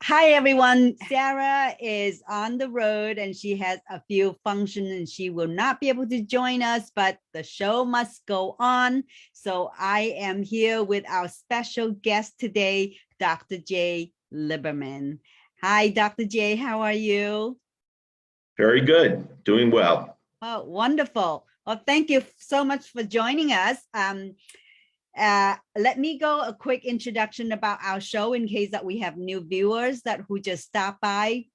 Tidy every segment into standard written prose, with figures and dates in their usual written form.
Hi, everyone. Sarah is on the road and she has a few functions and she will not be able to join us, but the show must go on. So I am here with our special guest today, Dr. Lieberman. Hi, Dr. J. How are you? Very good. Doing well. Oh, wonderful. Well, thank you so much for joining us. Let me go a quick introduction about our show in case that we have new viewers that who just stopped by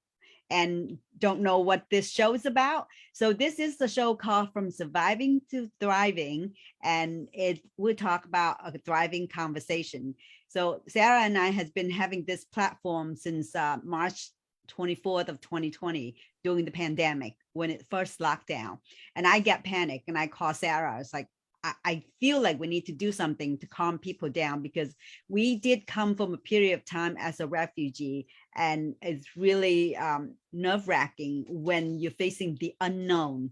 and don't know what this show is about. So this is the show called From Surviving to Thriving, and we talk about a thriving conversation. So Sarah and I has been having this platform since March 24th of 2020 during the pandemic when it first locked down. And I get panicked and I call Sarah. It's like, I feel like we need to do something to calm people down because we did come from a period of time as a refugee, and it's really nerve-wracking when you're facing the unknown.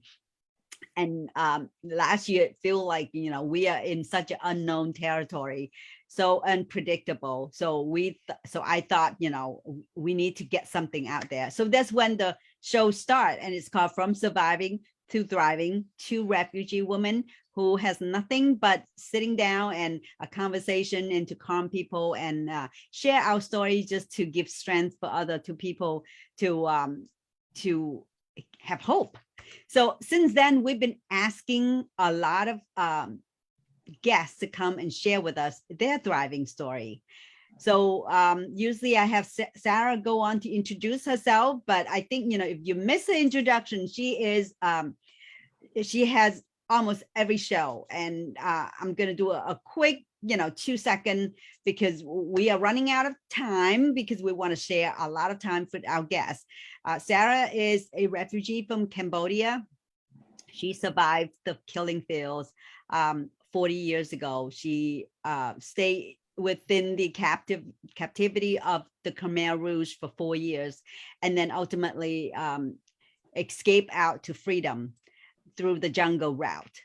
And last year, it feel like, we are in such an unknown territory, so unpredictable. So I thought, we need to get something out there. So that's when the show started, and it's called From Surviving to Thriving, two refugee women who has nothing but sitting down and a conversation and to calm people and share our story just to give strength for other two people to have hope. So since then, we've been asking a lot of guests to come and share with us their thriving story. So usually I have Sarah go on to introduce herself, but I think, if you miss the introduction, she has almost every show. And I'm going to do a quick, 2-second, because we are running out of time because we want to share a lot of time with our guests. Sarah is a refugee from Cambodia. She survived the killing fields 40 years ago. She stayed within the captivity of the Khmer Rouge for 4 years, and then ultimately escape out to freedom through the jungle route.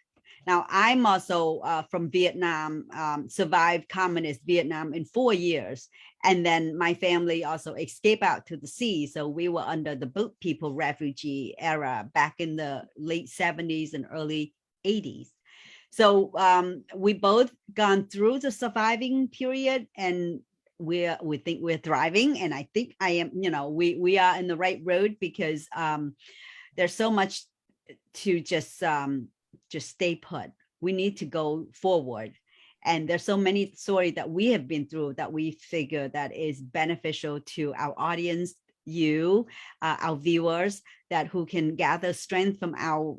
Now, I'm also from Vietnam, survived communist Vietnam in 4 years. And then my family also escaped out to the sea. So we were under the boat people refugee era back in the late 70s and early 80s. So we both gone through the surviving period, and we think we're thriving. And I think I am, we are in the right road because there's so much to just stay put. We need to go forward. And there's so many stories that we have been through that we figure that is beneficial to our audience, our viewers, that who can gather strength from our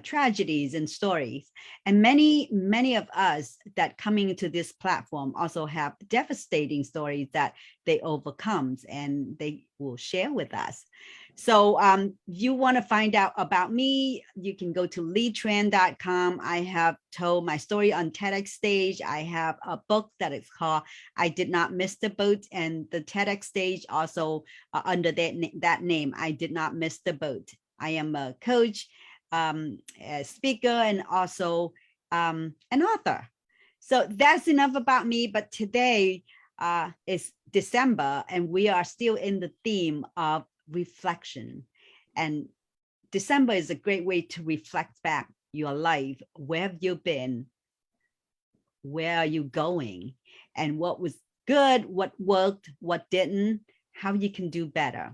tragedies and stories. And many of us that coming into this platform also have devastating stories that they overcomes and they will share with us. So you want to find out about me, you can go to leetran.com. I have told my story on TEDx stage. I have a book that is called I Did Not Miss the Boat, and the TEDx stage also under that name, I Did Not Miss the Boat. I am a coach, a speaker, and also an author. So that's enough about me. But today is December, and we are still in the theme of reflection. And December is a great way to reflect back your life. Where have you been? Where are you going? And what was good, what worked, what didn't, how you can do better.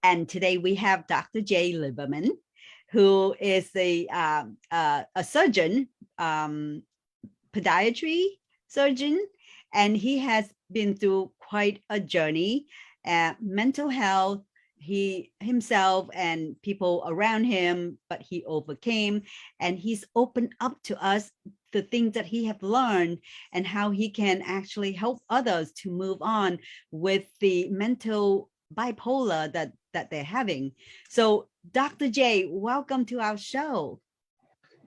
And today we have Dr. Lieberman, who is a surgeon, podiatry surgeon, and he has been through quite a journey. Mental health, he himself and people around him, but he overcame, and he's opened up to us the things that he have learned and how he can actually help others to move on with the mental bipolar that they're having. So Dr. J, welcome to our show.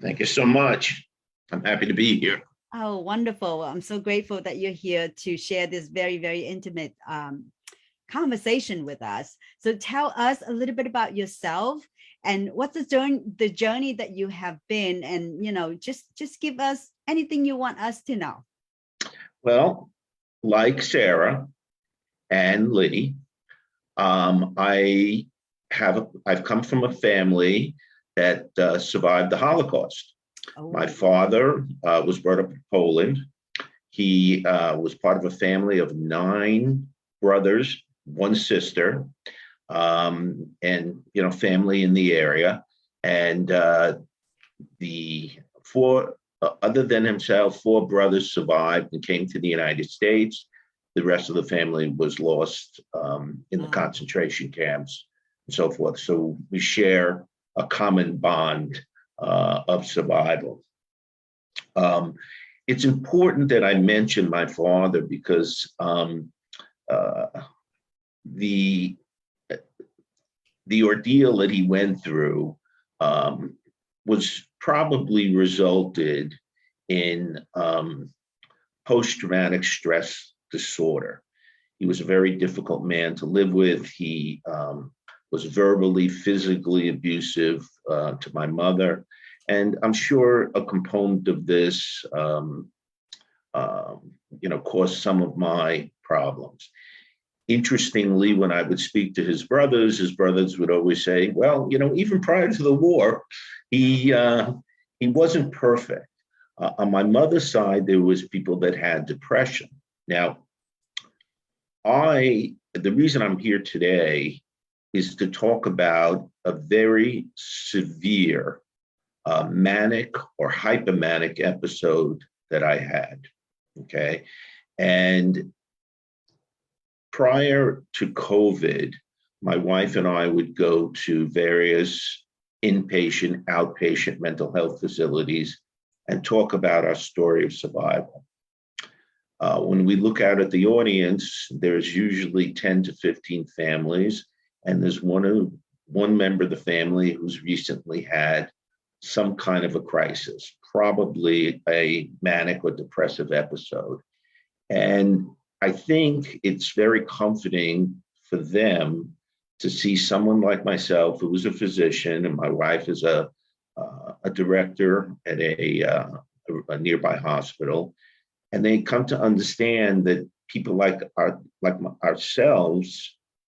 Thank you so much. I'm happy to be here. Oh, wonderful. I'm so grateful that you're here to share this very, very intimate conversation with us. So tell us a little bit about yourself and what's the journey that you have been, and just give us anything you want us to know. Well, like Sarah, and Liddy. I've come from a family that survived the Holocaust. Oh, My father was brought up in Poland. He was part of a family of 9 brothers, 1 sister, and family in the area. And the 4, other than himself, 4 brothers survived and came to the United States. The rest of the family was lost in the concentration camps and so forth. So we share a common bond of survival. It's important that I mention my father because the ordeal that he went through was probably resulted in post-traumatic stress disorder. He was a very difficult man to live with. He was verbally, physically abusive to my mother. And I'm sure a component of this, caused some of my problems. Interestingly, when I would speak to his brothers would always say, well, even prior to the war, he wasn't perfect. On my mother's side, there was people that had depression. Now, the reason I'm here today is to talk about a very severe manic or hypomanic episode that I had, okay? And prior to COVID, my wife and I would go to various inpatient, outpatient mental health facilities and talk about our story of survival. When we look out at the audience, there's usually 10 to 15 families, and there's one member of the family who's recently had some kind of a crisis, probably a manic or depressive episode. And I think it's very comforting for them to see someone like myself, who was a physician, and my wife is a director at a nearby hospital, and they come to understand that people like ourselves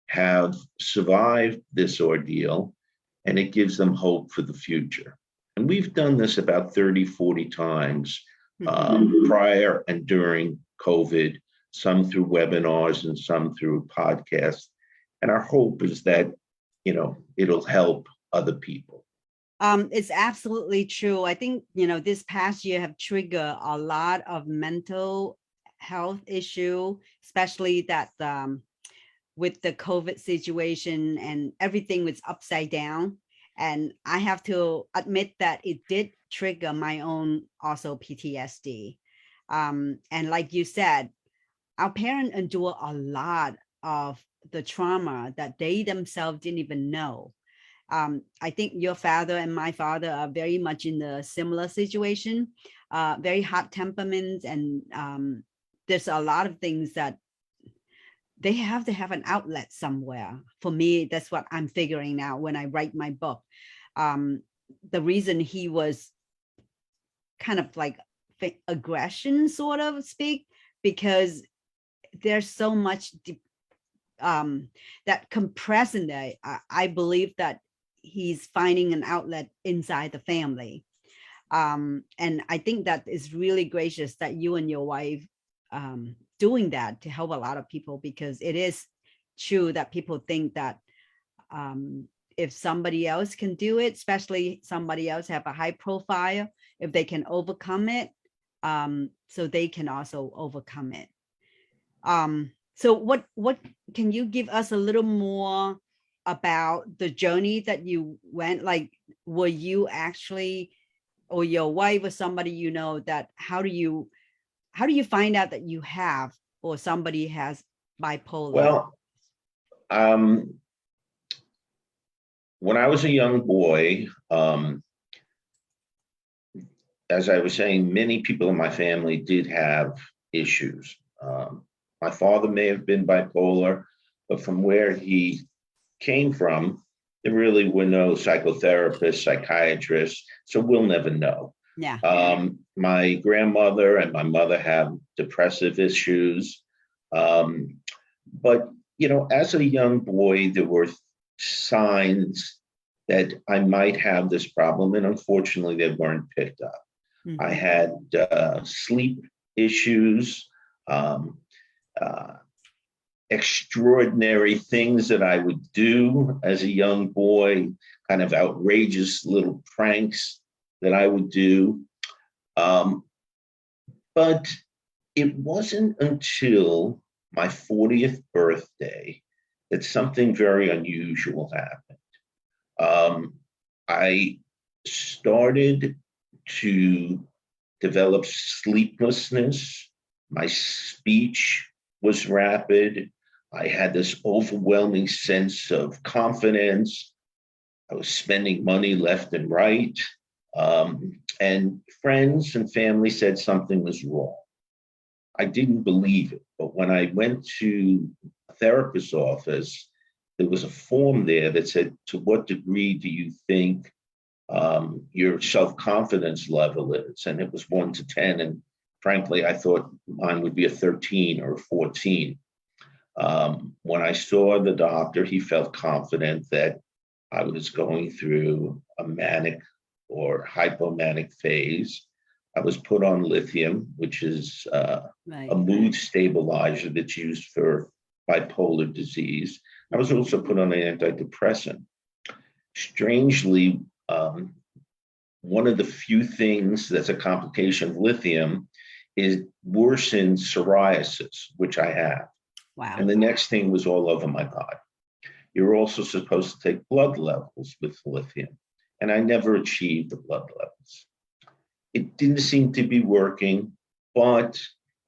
have survived this ordeal, and it gives them hope for the future. And we've done this about 30, 40 times prior and during COVID, some through webinars and some through podcasts. And our hope is that, it'll help other people. It's absolutely true. I think, this past year have triggered a lot of mental health issue, especially that with the COVID situation and everything was upside down. And I have to admit that it did trigger my own also PTSD. And like you said, our parents endure a lot of the trauma that they themselves didn't even know. I think your father and my father are very much in a similar situation, very hot temperaments, and there's a lot of things that they have to have an outlet somewhere. For me, that's what I'm figuring out when I write my book. The reason he was kind of like aggression, sort of speak, because there's so much that compressed in there. I believe that he's finding an outlet inside the family. And I think that is really gracious that you and your wife doing that to help a lot of people, because it is true that people think that if somebody else can do it, especially somebody else have a high profile, if they can overcome it, so they can also overcome it. So what can you give us a little more about the journey that you went? Like, were you actually, or your wife or somebody, that how do you find out that you have, or somebody has bipolar? Well, when I was a young boy, as I was saying, many people in my family did have issues. My father may have been bipolar, but from where he came from, there really were no psychotherapists, psychiatrists, so we'll never know. Yeah. My grandmother and my mother have depressive issues. But, as a young boy, there were signs that I might have this problem, and unfortunately, they weren't picked up. I had sleep issues, um, uh, extraordinary things that I would do as a young boy, kind of outrageous little pranks that I would do. But it wasn't until my 40th birthday that something very unusual happened. I started to develop sleeplessness. My speech was rapid. I had this overwhelming sense of confidence. I was spending money left and right. And friends and family said something was wrong. I didn't believe it. But when I went to a therapist's office, there was a form there that said, to what degree do you think your self-confidence level is? And it was 1 to 10. And frankly, I thought mine would be a 13 or a 14. When I saw the doctor, he felt confident that I was going through a manic or hypomanic phase. I was put on lithium, which is a mood stabilizer that's used for bipolar disease. I was also put on an antidepressant. Strangely, one of the few things that's a complication of lithium is worsened psoriasis, which I have. Wow. And the next thing was all over my body. You're also supposed to take blood levels with lithium, and I never achieved the blood levels. It didn't seem to be working, but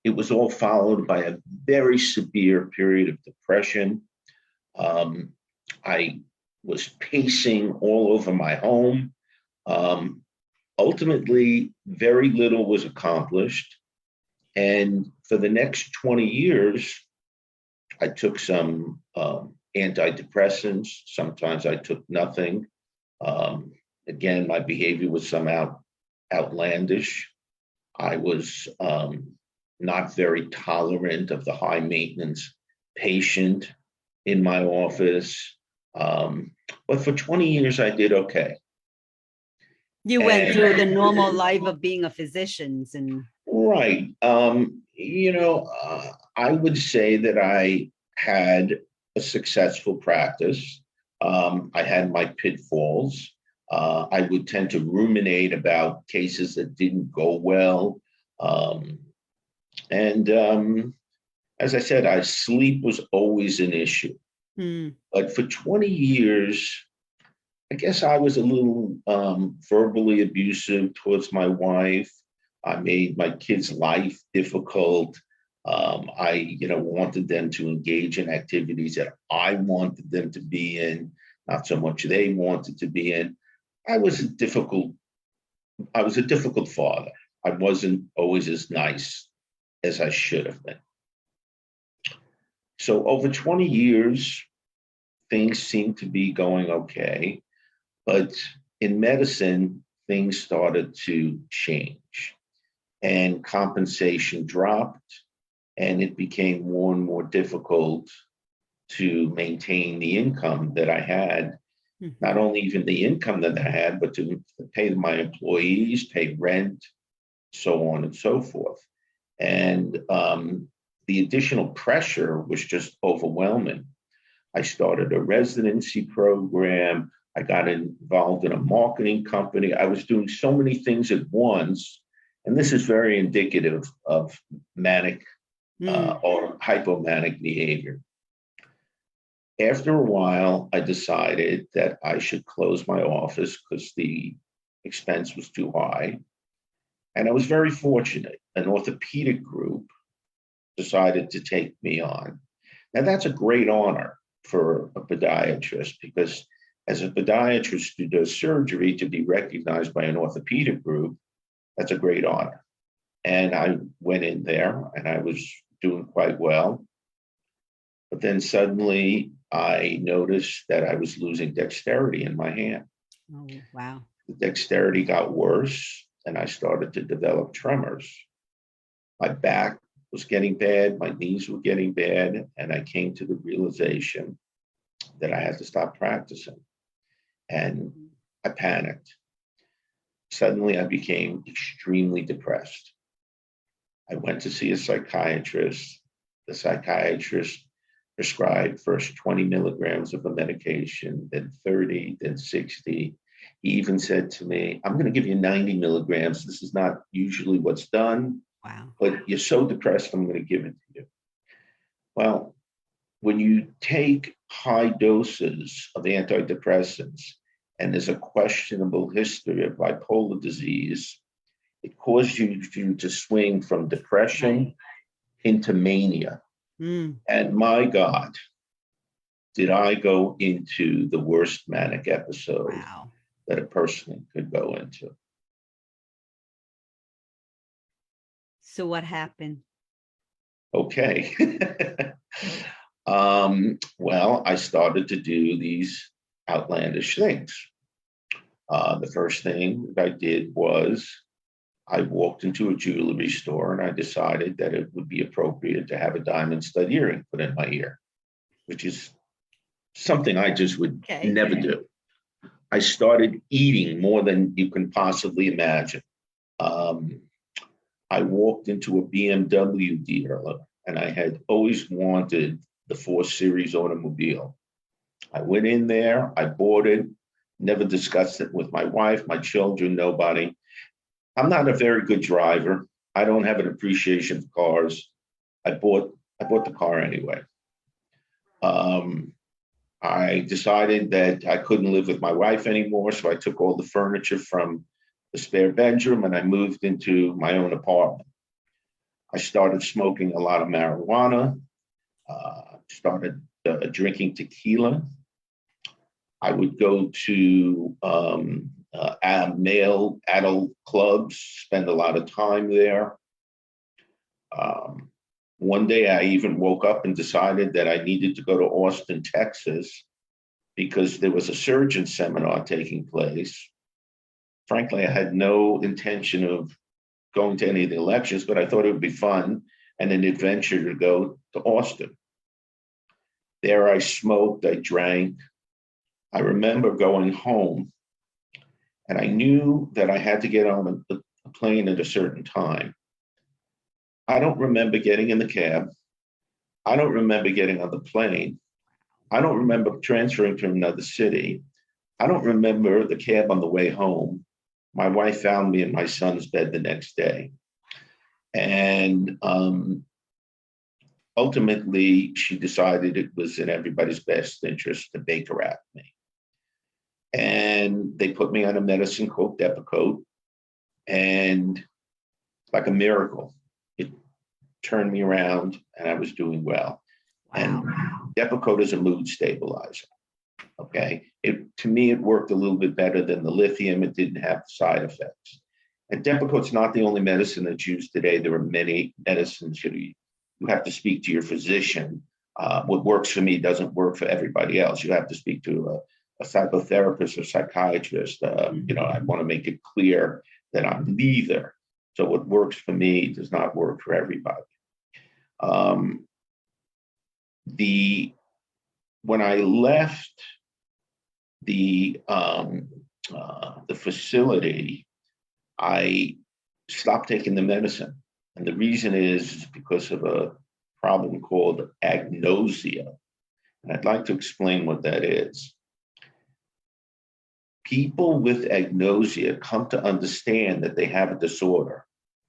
it was all followed by a very severe period of depression. I was pacing all over my home. Ultimately, very little was accomplished. And for the next 20 years, I took some antidepressants. Sometimes I took nothing. Again, my behavior was somehow outlandish. I was not very tolerant of the high maintenance patient in my office. But for 20 years, I did okay. You went through the normal life of being a physician. Right. I would say that I had a successful practice. I had my pitfalls. I would tend to ruminate about cases that didn't go well. As I said, sleep was always an issue. But for 20 years, I guess I was a little verbally abusive towards my wife. I made my kids' life difficult. I wanted them to engage in activities that I wanted them to be in, not so much they wanted to be in. I was a difficult father. I wasn't always as nice as I should have been. So over 20 years, things seemed to be going okay. But in medicine, things started to change and compensation dropped, and it became more and more difficult to maintain the income that I had. Not only even the income that I had, but to pay my employees, pay rent, so on and so forth. And the additional pressure was just overwhelming. I started a residency program. I got involved in a marketing company. I was doing so many things at once. And this is very indicative of manic or hypomanic behavior. After a while, I decided that I should close my office because the expense was too high. And I was very fortunate. An orthopedic group decided to take me on. Now, that's a great honor for a podiatrist, because as a podiatrist who does surgery, to be recognized by an orthopedic group, that's a great honor. And I went in there and I was doing quite well. But then suddenly I noticed that I was losing dexterity in my hand. Oh, wow. The dexterity got worse and I started to develop tremors. My back was getting bad. My knees were getting bad. And I came to the realization that I had to stop practicing. And I panicked. Suddenly, I became extremely depressed. I went to see a psychiatrist. The psychiatrist prescribed first 20 milligrams of a medication, then 30, then 60. He even said to me, I'm going to give you 90 milligrams. This is not usually what's done, Wow. but you're so depressed, I'm going to give it to you. Well, when you take high doses of antidepressants and there's a questionable history of bipolar disease, it causes you to swing from depression into mania. And my God, did I go into the worst manic episode that a person could go into. So what happened? Okay. Well, I started to do these outlandish things. The first thing that I did was I walked into a jewelry store and I decided that it would be appropriate to have a diamond stud earring put in my ear, which is something I just would never do. I started eating more than you can possibly imagine. I walked into a BMW dealer and I had always wanted the 4 Series automobile. I went in there, I bought it, never discussed it with my wife, my children, nobody. I'm not a very good driver. I don't have an appreciation for cars. I bought the car anyway. I decided that I couldn't live with my wife anymore, so I took all the furniture from the spare bedroom and I moved into my own apartment. I started smoking a lot of marijuana, started drinking tequila. I would go to male adult clubs, spend a lot of time there. One day I even woke up and decided that I needed to go to Austin, Texas, because there was a surgeon seminar taking place. Frankly, I had no intention of going to any of the lectures, but I thought it would be fun and an adventure to go to Austin. There I smoked, I drank. I remember going home and I knew that I had to get on a plane at a certain time. I don't remember getting in the cab. I don't remember getting on the plane. I don't remember transferring to another city. I don't remember the cab on the way home. My wife found me in my son's bed the next day. And ultimately, she decided it was in everybody's best interest to Baker at me. And they put me on a medicine called Depakote. And like a miracle, it turned me around and I was doing well. And Depakote is a mood stabilizer. Okay. To me, it worked a little bit better than the lithium. It didn't have side effects. And Depakote's not the only medicine that's used today. There are many medicines. You have to speak to your physician. What works for me doesn't work for everybody else. You have to speak to a psychotherapist or psychiatrist. I want to make it clear that I'm neither. So what works for me does not work for everybody. When I left the facility, I stopped taking the medicine. And the reason is because of a problem called agnosia. And I'd like to explain what that is. People with agnosia come to understand that they have a disorder,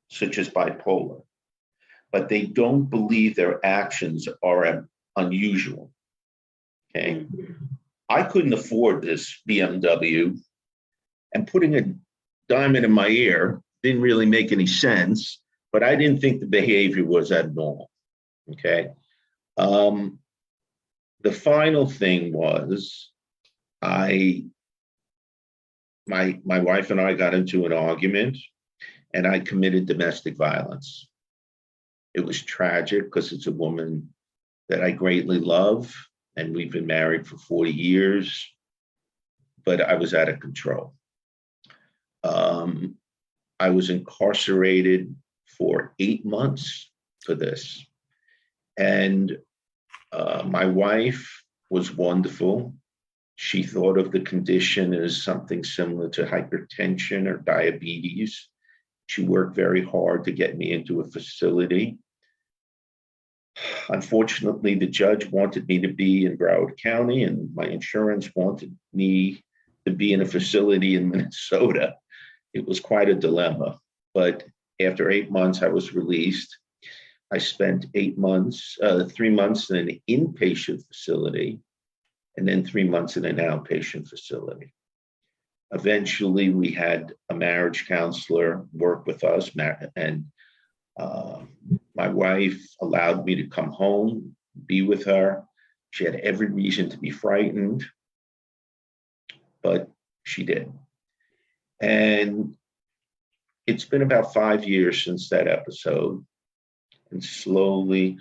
such as bipolar, but they don't believe their actions are unusual. Okay. I couldn't afford this BMW, and putting a diamond in my ear didn't really make any sense, but I didn't think the behavior was abnormal. Okay. The final thing was my wife and I got into an argument and I committed domestic violence. It was tragic because it's a woman that I greatly love, and we've been married for 40 years, but I was out of control. I was incarcerated for 8 months for this. And my wife was wonderful. She thought of the condition as something similar to hypertension or diabetes. She worked very hard to get me into a facility. Unfortunately, the judge wanted me to be in Broward County, and my insurance wanted me to be in a facility in Minnesota. It was quite a dilemma. But after 8 months, I was released. I spent 8 months, 3 months in an inpatient facility, and then 3 months in an outpatient facility. Eventually, we had a marriage counselor work with us, and my wife allowed me to come home, be with her. She had every reason to be frightened, but she did. And it's been about 5 years since that episode. And slowly,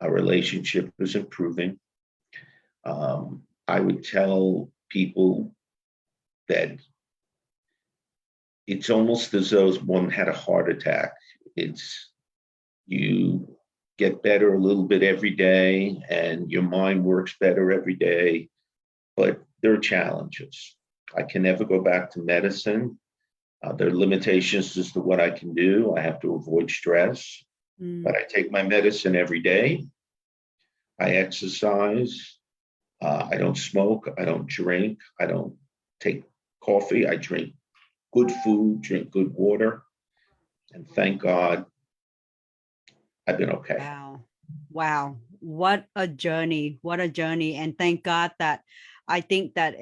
our relationship is improving. I would tell people that it's almost as though one had a heart attack. It's, you get better a little bit every day and your mind works better every day, but there are challenges. I can never go back to medicine. There are limitations as to what I can do. I have to avoid stress, but I take my medicine every day. I exercise. I don't smoke. I don't drink. I don't take coffee. I drink good food, drink good water. And thank God, I've been okay. Wow. Wow. What a journey. What a journey. And thank God that I think that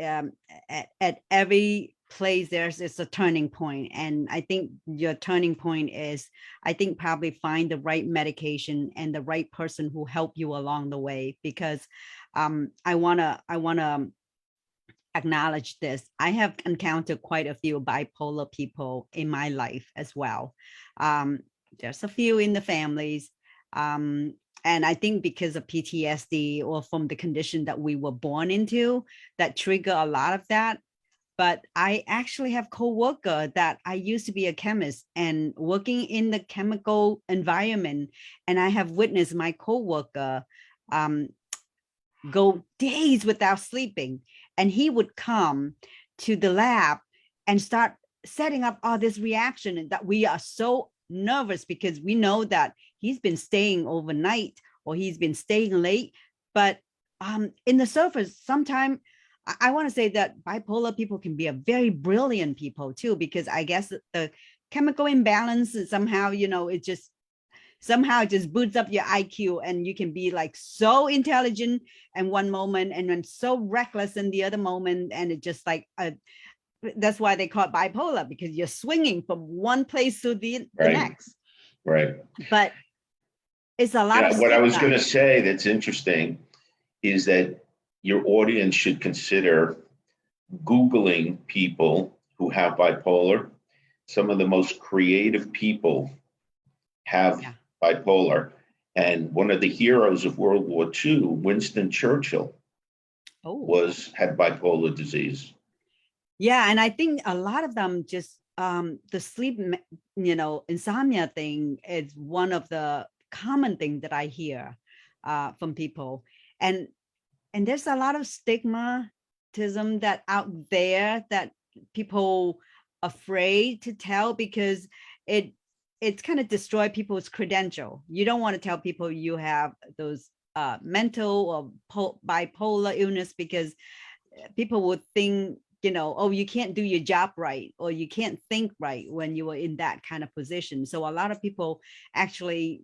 at every place there's a turning point. And I think your turning point is, I think probably find the right medication and the right person who help you along the way. Because I wanna acknowledge this. I have encountered quite a few bipolar people in my life as well. There's a few in the families. And I think because of PTSD or from the condition that we were born into, that trigger a lot of that. But I actually have co-worker that I used to be a chemist and working in the chemical environment. And I have witnessed my co-worker go days without sleeping. And he would come to the lab and start setting up all this reaction, and that we are so nervous because we know that he's been staying overnight or he's been staying late. But in the surface, sometimes I want to say that bipolar people can be a very brilliant people too, because I guess the chemical imbalance is somehow, you know, it just somehow just boots up your IQ, and you can be like so intelligent in one moment and then so reckless in the other moment. And it just like, that's why they call it bipolar, because you're swinging from one place to the next. Right. But it's a lot of what I was going to say that's interesting is that your audience should consider Googling people who have bipolar. Some of the most creative people have bipolar. And one of the heroes of World War II, Winston Churchill, had bipolar disease. Yeah, and I think a lot of them just the sleep, you know, insomnia thing is one of the common things that I hear from people. And there's a lot of stigmatism that out there that people afraid to tell, because it's kind of destroy people's credential. You don't want to tell people you have those mental or bipolar illness, because people would think, you know, oh, you can't do your job right, or you can't think right when you were in that kind of position. So a lot of people actually,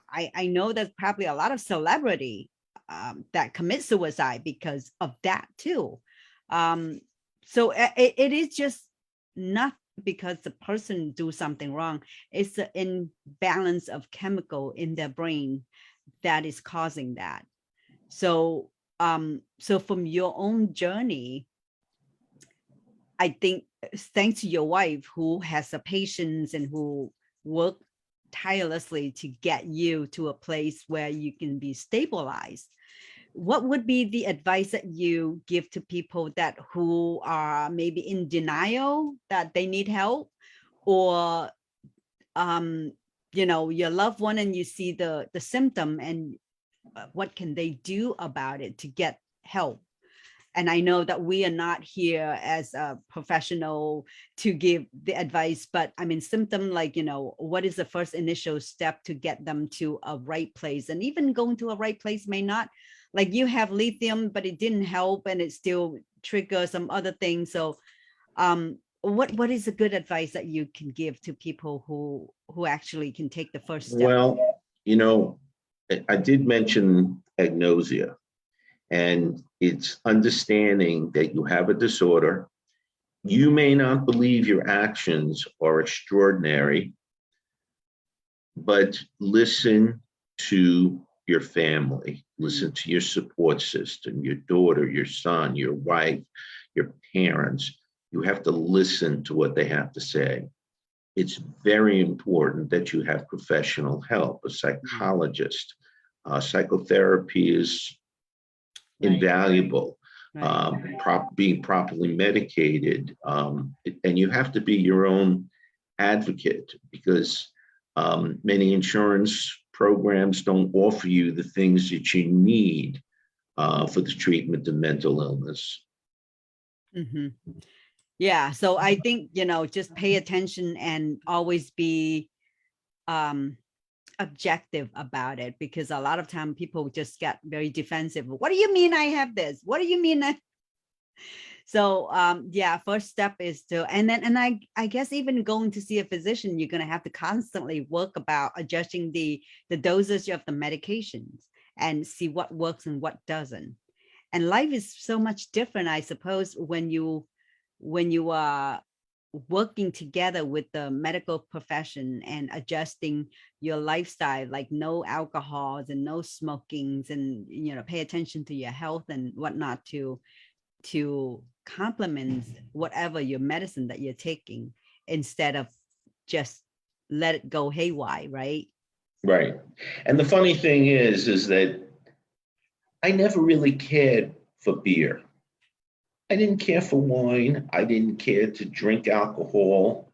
I know there's probably a lot of celebrity that commit suicide because of that too. So it is just not because the person do something wrong. It's the imbalance of chemical in their brain that is causing that. So so from your own journey, I think thanks to your wife who has the patience and who worked tirelessly to get you to a place where you can be stabilized, what would be the advice that you give to people that who are maybe in denial that they need help, or your loved one and you see the symptom, and what can they do about it to get help. And I know that we are not here as a professional to give the advice, but I mean, symptom like, what is the first initial step to get them to a right place? And even going to a right place may not, like you have lithium, but it didn't help and it still triggers some other things. So what is a good advice that you can give to people who actually can take the first step? Well, I did mention agnosia. And it's understanding that you have a disorder. You may not believe your actions are extraordinary, but listen to your family, listen to your support system, your daughter, your son, your wife, your parents. You have to listen to what they have to say. It's very important that you have professional help, a psychologist. Psychotherapy is invaluable. Being properly medicated, and you have to be your own advocate, because many insurance programs don't offer you the things that you need for the treatment of mental illness. Mm-hmm. Yeah, so I think, just pay attention and always be objective about it, because a lot of time people just get very defensive. What do you mean I have this? What do you mean that? So yeah, first step is to, and I guess even going to see a physician, you're going to have to constantly work about adjusting the dosage of the medications and see what works and what doesn't. And life is so much different, I suppose, when you are working together with the medical profession and adjusting your lifestyle, like no alcohols and no smokings, and pay attention to your health and whatnot to complement whatever your medicine that you're taking, instead of just let it go haywire, right? Right. And the funny thing is that I never really cared for beer. I didn't care for wine. I didn't care to drink alcohol.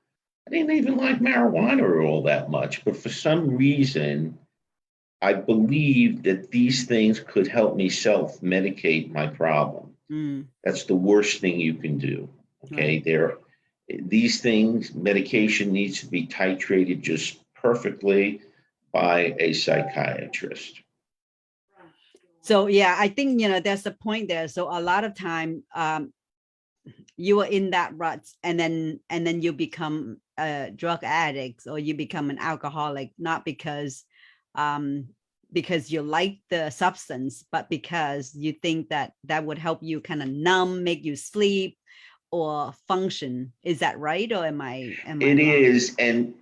I didn't even like marijuana all that much. But for some reason, I believed that these things could help me self-medicate my problem. That's the worst thing you can do. Okay. Right. These things, medication needs to be titrated just perfectly by a psychiatrist. So yeah, I think there's a point there. So a lot of time you are in that rut, and then you become a drug addict, or you become an alcoholic, not because you like the substance, but because you think that would help you kind of numb, make you sleep or function. Is that right? Or am I It wrong? is. And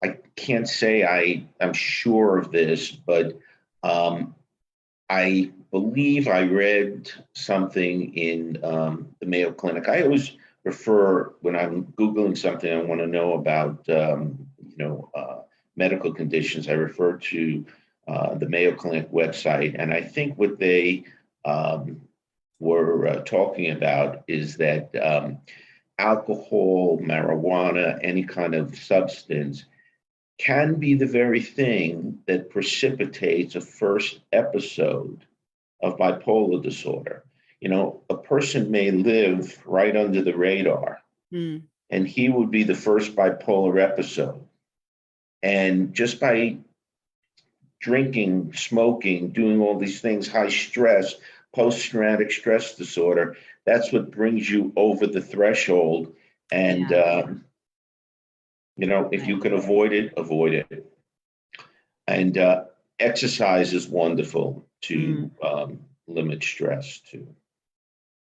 I can't say I'm sure of this, but I believe I read something in the Mayo Clinic. I always refer, when I'm Googling something I want to know about, medical conditions, I refer to the Mayo Clinic website. And I think what they were talking about is that alcohol, marijuana, any kind of substance can be the very thing that precipitates a first episode of bipolar disorder. A person may live right under the radar, and he would be the first bipolar episode. And just by drinking, smoking, doing all these things, high stress, post-traumatic stress disorder, that's what brings you over the threshold. And if you can avoid it. And exercise is wonderful to limit stress too.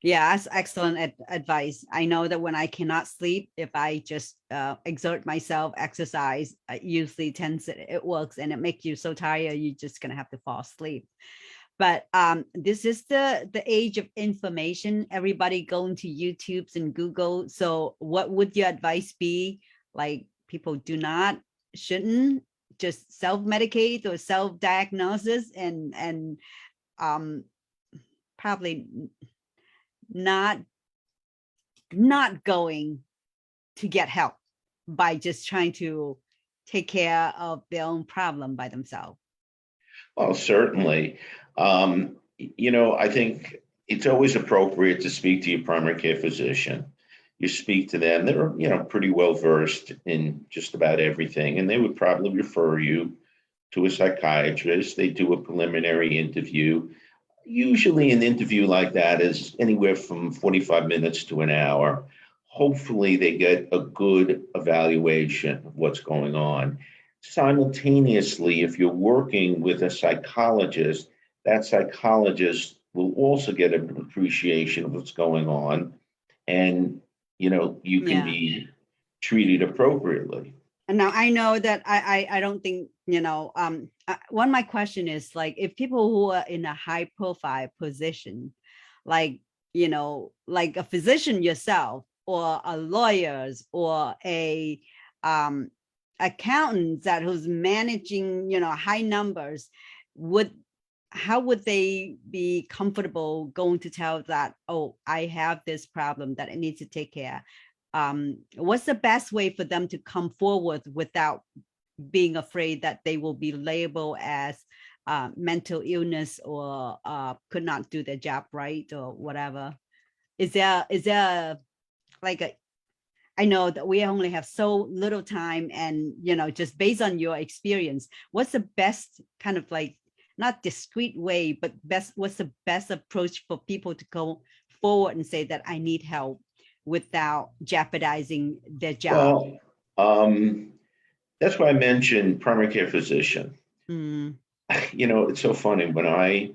Yeah, that's excellent advice. I know that when I cannot sleep, if I just exert myself, exercise, usually it works, and it makes you so tired, you're just going to have to fall asleep. But this is the age of information. Everybody going to YouTube's and Google. So what would your advice be? Like, people shouldn't just self-medicate or self-diagnosis, and probably not going to get help by just trying to take care of their own problem by themselves. Well, certainly. I think it's always appropriate to speak to your primary care physician. You speak to them, they're, pretty well versed in just about everything, and they would probably refer you to a psychiatrist. They do a preliminary interview. Usually an interview like that is anywhere from 45 minutes to an hour. Hopefully they get a good evaluation of what's going on. Simultaneously, if you're working with a psychologist, that psychologist will also get an appreciation of what's going on. And, you can Yeah. be treated appropriately. And now I know that I don't think, one of my question is like, if people who are in a high profile position, like, like a physician yourself or a lawyers or a accountant that who's managing, high numbers, how would they be comfortable going to tell that, oh, I have this problem that I need to take care? What's the best way for them to come forward without being afraid that they will be labeled as mental illness or could not do their job right or whatever? Is there like I know that we only have so little time, and just based on your experience, what's the best kind of like, not discreet way, but what's the best approach for people to go forward and say that I need help without jeopardizing their job? Well, that's why I mentioned primary care physician. Mm, It's so funny. When I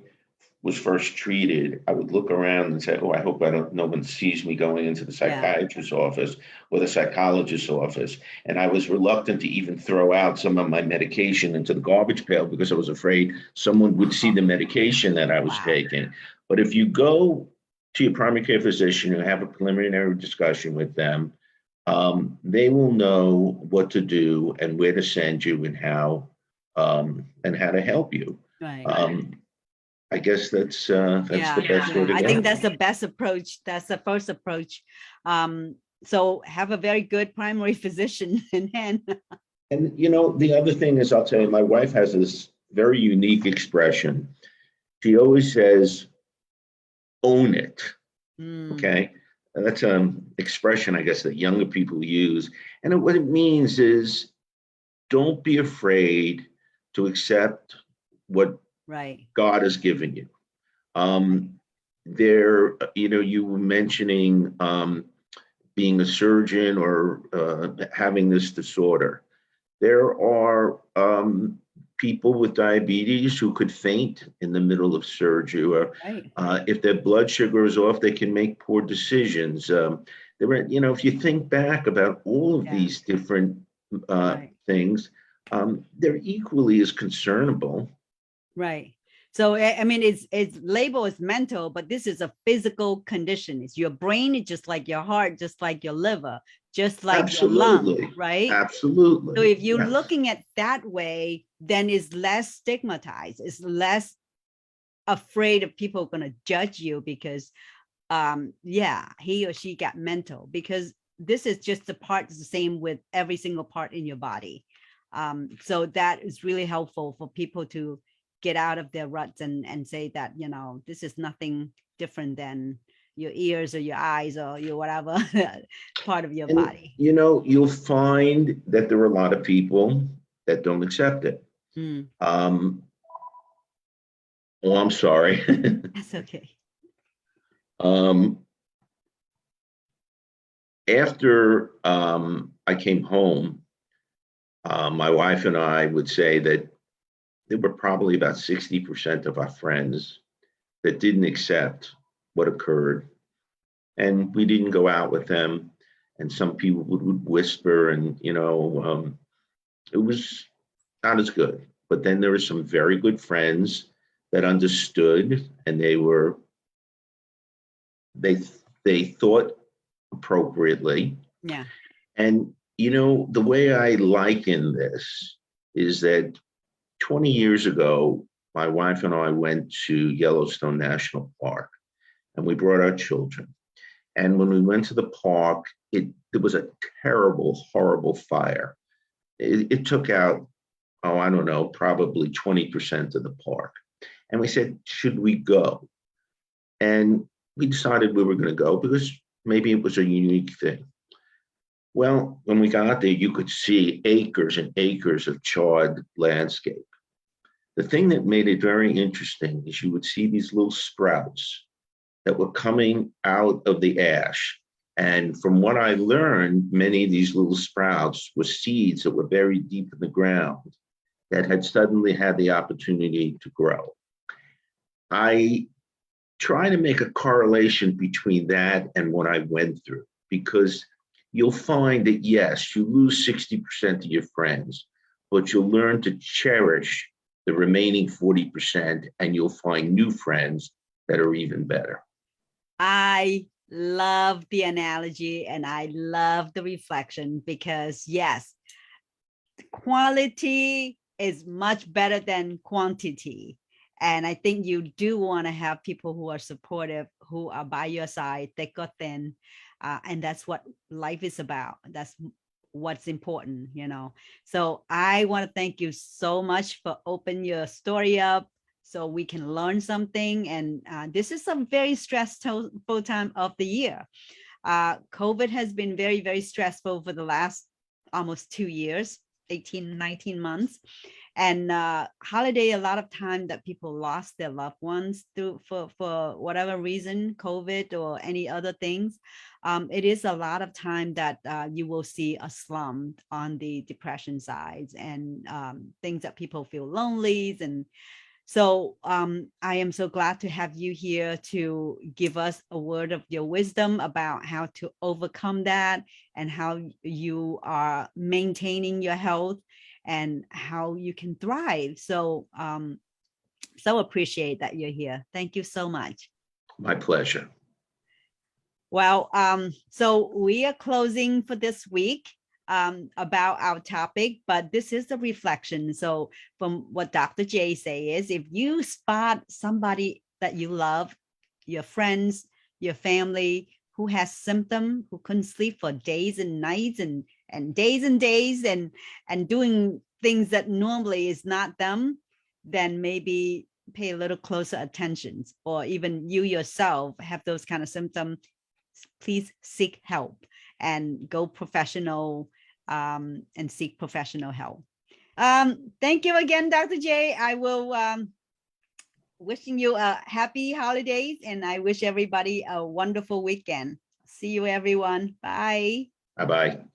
was first treated, I would look around and say, "Oh, I hope no one sees me going into the yeah. psychiatrist's office or the psychologist's office." And I was reluctant to even throw out some of my medication into the garbage pail because I was afraid someone would see the medication that I was Wow. taking. But if you go to your primary care physician and have a preliminary discussion with them, they will know what to do and where to send you and how to help you. Right. I guess that's the best way to I go. think that's the best approach. That's the first approach. So have a very good primary physician in hand. And the other thing is, I'll tell you, my wife has this very unique expression. She always says, "Own it." Okay, and that's an expression, I guess, that younger people use. And what it means is, don't be afraid to accept what Right. God has given you. You were mentioning being a surgeon or having this disorder. There are people with diabetes who could faint in the middle of surgery, or Right. if their blood sugar is off, they can make poor decisions. If you think back about all of these different Right. things, they're equally as concernable. Right. So I mean, it's labeled as mental, but this is a physical condition. It's your brain, it's just like your heart, just like your liver, just like your lung, Absolutely. right? Absolutely. So if you're Yes. looking at that way, then it's less stigmatized. It's less afraid of people going to judge you because, he or she got mental, because this is just the part is the same with every single part in your body. So that is really helpful for people to get out of their ruts and say that, this is nothing different than your ears or your eyes or your whatever part of your And body. you'll find that there are a lot of people that don't accept it. Mm, Oh, I'm sorry. that's okay. After I came home, my wife and I would say that there were probably about 60% of our friends that didn't accept what occurred. And we didn't go out with them. And some people would whisper, and, it was not as good. But then there were some very good friends that understood, and they thought appropriately. Yeah. And, the way I liken this is that 20 years ago, my wife and I went to Yellowstone National Park, and we brought our children. And when we went to the park, there was a terrible, horrible fire. it took out, oh, I don't know, probably 20% of the park. And we said, should we go? And we decided we were going to go because maybe it was a unique thing. Well, when we got there, you could see acres and acres of charred landscape. The thing that made it very interesting is you would see these little sprouts that were coming out of the ash. And from what I learned, many of these little sprouts were seeds that were buried deep in the ground that had suddenly had the opportunity to grow. I try to make a correlation between that and what I went through, because you'll find that, yes, you lose 60% of your friends, but you'll learn to cherish the remaining 40%, and you'll find new friends that are even better. I love the analogy and I love the reflection, because yes, quality is much better than quantity. And I think you do want to have people who are supportive, who are by your side, thick or thin. And that's what life is about. That's what's important, you know. So I want to thank you so much for opening your story up so we can learn something. And this is a very stressful time of the year. COVID has been very, very stressful for the last almost 2 years, 18, 19 months. And holiday, a lot of time that people lost their loved ones through for whatever reason, COVID or any other things. It is a lot of time that you will see a slump on the depression sides, and things that people feel lonely. And so I am so glad to have you here to give us a word of your wisdom about how to overcome that, and how you are maintaining your health and how you can thrive. So so appreciate that you're here. Thank you so much. My pleasure. Well, so we are closing for this week about our topic, but this is a reflection. So from what Dr. J says, if you spot somebody that you love, your friends, your family, who has symptom, who couldn't sleep for days and nights and days and days, and doing things that normally is not them, then maybe pay a little closer attention. Or even you yourself have those kind of symptoms, please seek help and go professional and seek professional help. Thank you again, Dr. J. I will wishing you a happy holidays, and I wish everybody a wonderful weekend. See you, everyone. Bye. Bye-bye.